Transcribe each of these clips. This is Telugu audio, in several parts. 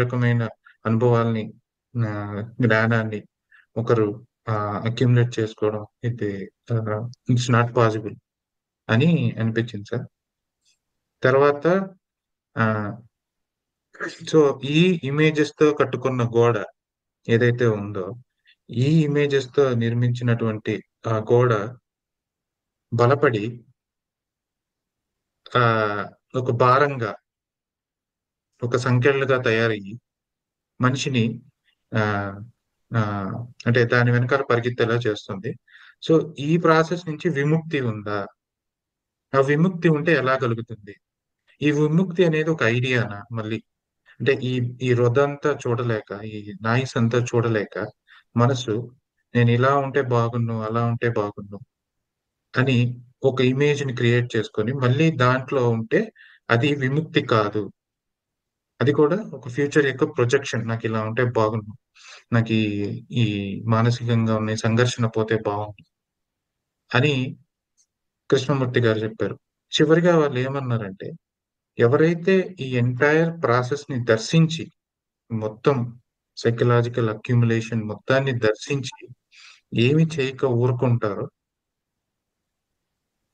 రకమైన అనుభవాల్ని, జ్ఞానాన్ని ఒకరు అక్యుములేట్ చేసుకోవడం ఇది ఇట్స్ నాట్ పాసిబుల్ అని అనిపించింది సార్. తర్వాత సో ఈ ఇమేజెస్ తో కట్టుకున్న గోడ ఏదైతే ఉందో, ఈ ఇమేజెస్ తో నిర్మించినటువంటి ఆ గోడ బలపడి ఆ ఒక భారంగా, ఒక సంకెళ్ళుగా తయారయ్యి మనిషిని ఆ ఆ అంటే దాని వెనకాల పరిగెత్తేలా చేస్తుంది. సో ఈ ప్రాసెస్ నుంచి విముక్తి ఉందా? ఆ విముక్తి ఉంటే ఎలా కలుగుతుంది? ఈ విముక్తి అనేది ఒక ఐడియానా మళ్ళీ? అంటే ఈ ఈ వృధంతా చూడలేక, ఈ నాయిస్ అంతా చూడలేక మనసు నేను ఇలా ఉంటే బాగున్ను, అలా ఉంటే బాగున్ను అని ఒక ఇమేజ్ ని క్రియేట్ చేసుకొని మళ్ళీ దాంట్లో ఉంటే అది విముక్తి కాదు. అది కూడా ఒక ఫ్యూచర్ యొక్క ప్రొజెక్షన్. నాకు ఇలా ఉంటే బాగున్ను. నాకు ఈ ఈ మానసికంగా ఉన్న ఈ సంఘర్షణ పోతే బాగుండు అని కృష్ణమూర్తి గారు చెప్పారు. చివరిగా వాళ్ళు ఏమన్నారంటే, ఎవరైతే ఈ ఎంటైర్ ప్రాసెస్ ని దర్శించి మొత్తం సైకలాజికల్ అక్యుములేషన్ మొత్తాన్ని దర్శించి ఏమి చేయక ఊరుకుంటారో,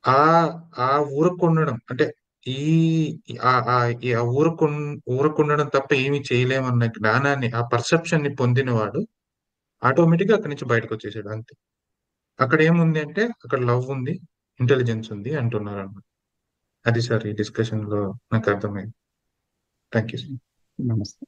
ఆ ఆ ఊరకుండడం అంటే ఈ ఆ ఊరకుండడం తప్ప ఏమి చేయలేమన్న జ్ఞానాన్ని, ఆ పర్సెప్షన్ ని పొందినవాడు ఆటోమేటిక్ గా అక్కడి నుంచి బయటకు వచ్చేసాడు అంతే. అక్కడ ఏముంది అంటే అక్కడ లవ్ ఉంది, ఇంటెలిజెన్స్ ఉంది అంటున్నారు అన్నమాట. అది సార్ ఈ డిస్కషన్ లో నాకు అర్థమైంది. Thank you. నమస్తే.